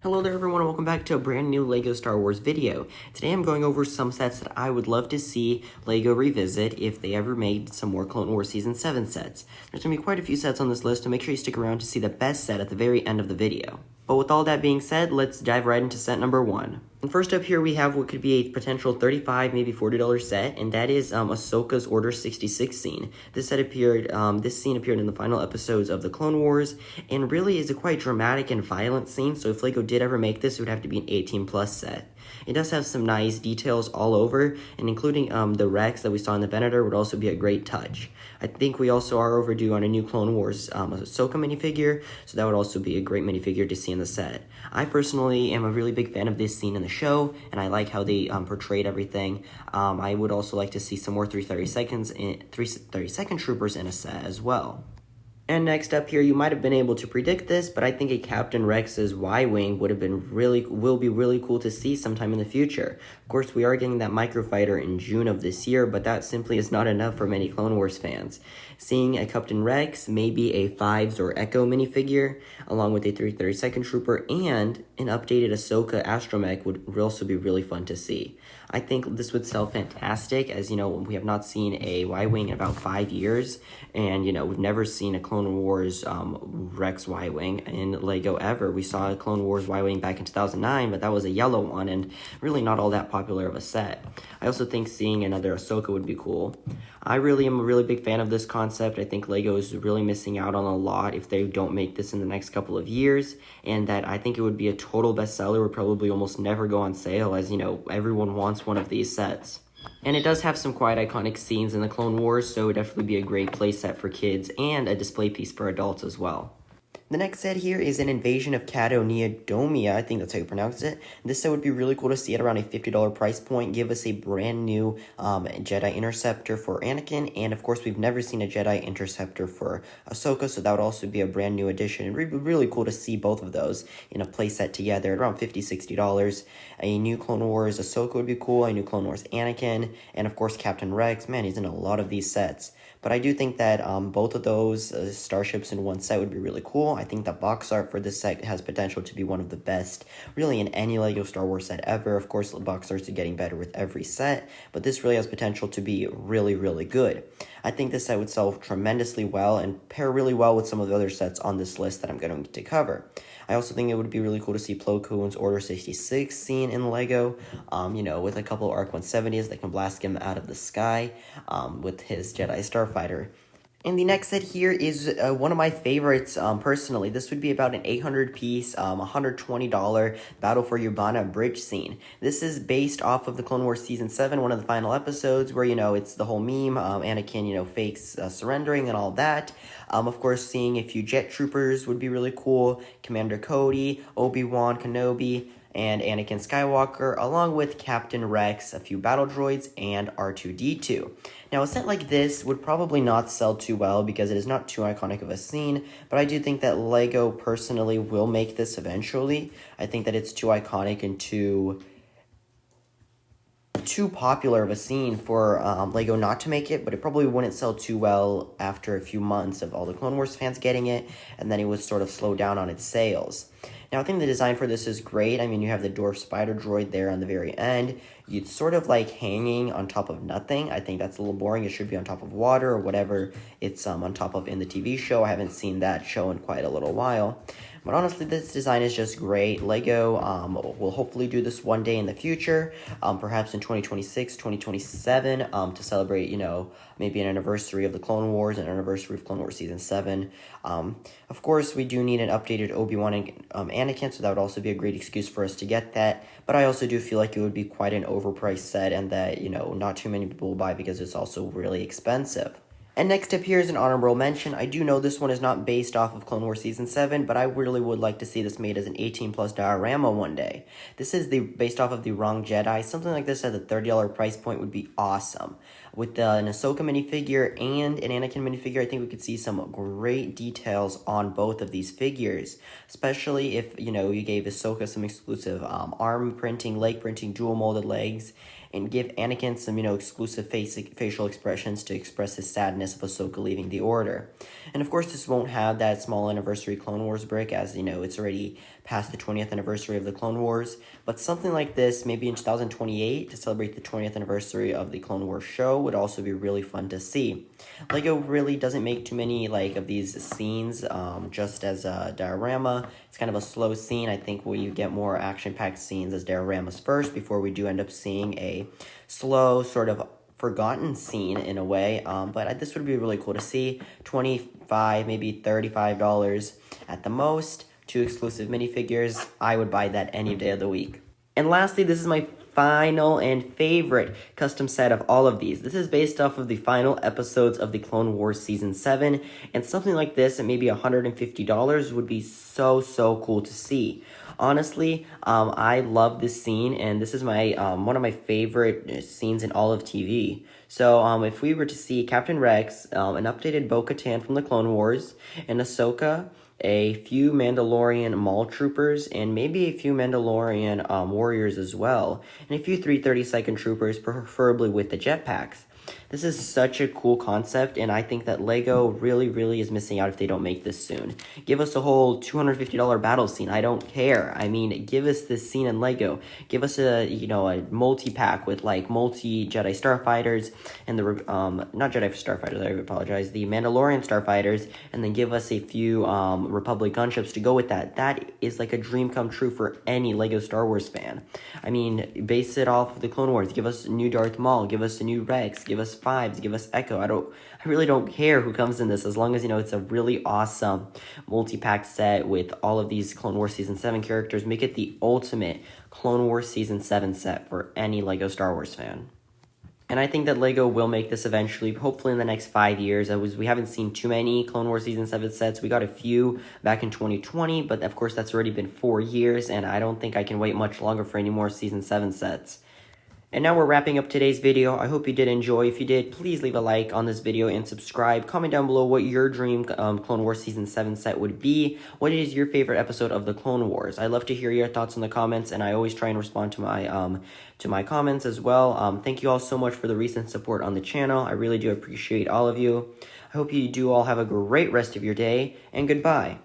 Hello there everyone and welcome back to a brand new LEGO Star Wars video. Today I'm going over some sets that I would love to see LEGO revisit if they ever made some more Clone Wars Season 7 sets. There's going to be quite a few sets on this list, so make sure you stick around to see the best set at the very end of the video. But with all that being said, let's dive right into set number 1. And first up here we have what could be a potential $35, maybe $40 set, and that is Ahsoka's Order 66 scene. This scene appeared in the final episodes of the Clone Wars, and really is a quite dramatic and violent scene, so if LEGO did ever make this, it would have to be an 18+ set. It does have some nice details all over, and including the Rex that we saw in the Venator would also be a great touch. I think we also are overdue on a new Clone Wars Ahsoka minifigure, so that would also be a great minifigure to see in the set. I personally am a really big fan of this scene in the show, and I like how they portrayed everything. I would also like to see some more 330-second troopers in a set as well. And next up here, you might have been able to predict this, but I think a Captain Rex's Ywing will be really cool to see sometime in the future. Of course, we are getting that microfighter in June of this year, but that simply is not enough for many Clone Wars fans. Seeing a Captain Rex, maybe a Fives or Echo minifigure, along with a 332nd Trooper, and an updated Ahsoka astromech would also be really fun to see. I think this would sell fantastic, as you know, we have not seen a Y-Wing in about 5 years, and you know, we've never seen a Clone Wars Rex Y-Wing in LEGO ever. We saw a Clone Wars Y-Wing back in 2009, but that was a yellow one, and really not all that popular of a set. I also think seeing another Ahsoka would be cool. I really am a really big fan of this concept. I think LEGO is really missing out on a lot if they don't make this in the next couple of years, and that I think it would be a total bestseller, would probably almost never go on sale, as you know, everyone wants one of these sets. And it does have some quite iconic scenes in the Clone Wars, so it would definitely be a great playset for kids and a display piece for adults as well. The next set here is an Invasion of Cato Neodomia, I think that's how you pronounce it. This set would be really cool to see at around a $50 price point, give us a brand new Jedi Interceptor for Anakin, and of course we've never seen a Jedi Interceptor for Ahsoka, so that would also be a brand new addition. It would be really cool to see both of those in a playset together at around $50, $60. A new Clone Wars Ahsoka would be cool, a new Clone Wars Anakin, and of course Captain Rex. Man, he's in a lot of these sets. But I do think that both of those starships in one set would be really cool. I think the box art for this set has potential to be one of the best, really, in any LEGO Star Wars set ever. Of course, the box arts are getting better with every set, but this really has potential to be really, really good. I think this set would sell tremendously well and pair really well with some of the other sets on this list that I'm going to cover. I also think it would be really cool to see Plo Koon's Order 66 scene in LEGO, you know, with a couple of ARC 170s that can blast him out of the sky with his Jedi Starfighter. And the next set here is one of my favorites personally. This would be about an 800-piece, $120 Battle for Ubana bridge scene. This is based off of the Clone Wars Season 7, one of the final episodes, where, you know, it's the whole meme, Anakin, you know, fakes surrendering and all that. Of course, seeing a few jet troopers would be really cool. Commander Cody, Obi-Wan Kenobi, and Anakin Skywalker, along with Captain Rex, a few battle droids, and R2-D2. Now, a set like this would probably not sell too well because it is not too iconic of a scene, but I do think that LEGO personally will make this eventually. I think that it's too iconic and too popular of a scene for LEGO not to make it, but it probably wouldn't sell too well after a few months of all the Clone Wars fans getting it, and then it would sort of slow down on its sales. Now, I think the design for this is great. I mean, you have the dwarf spider droid there on the very end. It's sort of like hanging on top of nothing. I think that's a little boring. It should be on top of water or whatever it's on top of in the TV show. I haven't seen that show in quite a little while. But honestly, this design is just great. LEGO will hopefully do this one day in the future, perhaps in 2026, 2027, to celebrate, you know, maybe an anniversary of the Clone Wars, an anniversary of Clone Wars Season 7. Of course, we do need an updated Obi-Wan and Anakin, so that would also be a great excuse for us to get that. But I also do feel like it would be quite an overpriced set, and that, you know, not too many people will buy because it's also really expensive. And next up here is an honorable mention. I do know this one is not based off of Clone Wars Season 7, but I really would like to see this made as an 18+ diorama one day. This is based off of the Wrong Jedi. Something like this at the $30 price point would be awesome. With an Ahsoka minifigure and an Anakin minifigure, I think we could see some great details on both of these figures. Especially if, you know, you gave Ahsoka some exclusive arm printing, leg printing, dual molded legs, and give Anakin some, you know, exclusive facial expressions to express his sadness of Ahsoka leaving the Order. And of course, this won't have that small anniversary Clone Wars brick, as, you know, it's already past the 20th anniversary of the Clone Wars, but something like this, maybe in 2028, to celebrate the 20th anniversary of the Clone Wars show, would also be really fun to see. LEGO really doesn't make too many of these scenes just as a diorama. It's kind of a slow scene. I think we get more action-packed scenes as dioramas first before we do end up seeing a slow, sort of forgotten scene in a way, but this would be really cool to see. $25, maybe $35 at the most. 2 exclusive minifigures. I would buy that any day of the week. And lastly, this is my final and favorite custom set of all of these. This is based off of the final episodes of the Clone Wars Season 7, and something like this at maybe $150 would be so cool to see. Honestly, I love this scene, and this is my one of my favorite scenes in all of TV. So, if we were to see Captain Rex, an updated Bo-Katan from the Clone Wars, and Ahsoka, a few Mandalorian Mall Troopers, and maybe a few Mandalorian warriors as well, and a few 330-second troopers, preferably with the jetpacks. This is such a cool concept, and I think that LEGO really is missing out if they don't make this soon. Give us a whole $250 battle scene. I don't care. I mean, give us this scene in LEGO. Give us a multi-pack with multi-Jedi Starfighters and the not Jedi Starfighters, I apologize, the Mandalorian Starfighters, and then give us a few Republic gunships to go with that. That is like a dream come true for any LEGO Star Wars fan. I mean, base it off of the Clone Wars. Give us a new Darth Maul. Give us a new Rex. Give us Fives, give us Echo. I really don't care who comes in this, as long as it's a really awesome multi-pack set with all of these Clone Wars Season 7 characters. Make it the ultimate Clone Wars Season 7 set for any LEGO Star Wars fan. And I think that LEGO will make this eventually, hopefully in the next 5 years. We haven't seen too many Clone Wars Season 7 sets. We got a few back in 2020, but of course that's already been 4 years, and I don't think I can wait much longer for any more Season 7 sets. And now we're wrapping up today's video. I hope you did enjoy. If you did, please leave a like on this video and subscribe. Comment down below what your dream Clone Wars Season 7 set would be. What is your favorite episode of the Clone Wars? I love to hear your thoughts in the comments, and I always try and respond to my comments as well. Thank you all so much for the recent support on the channel. I really do appreciate all of you. I hope you do all have a great rest of your day, and goodbye.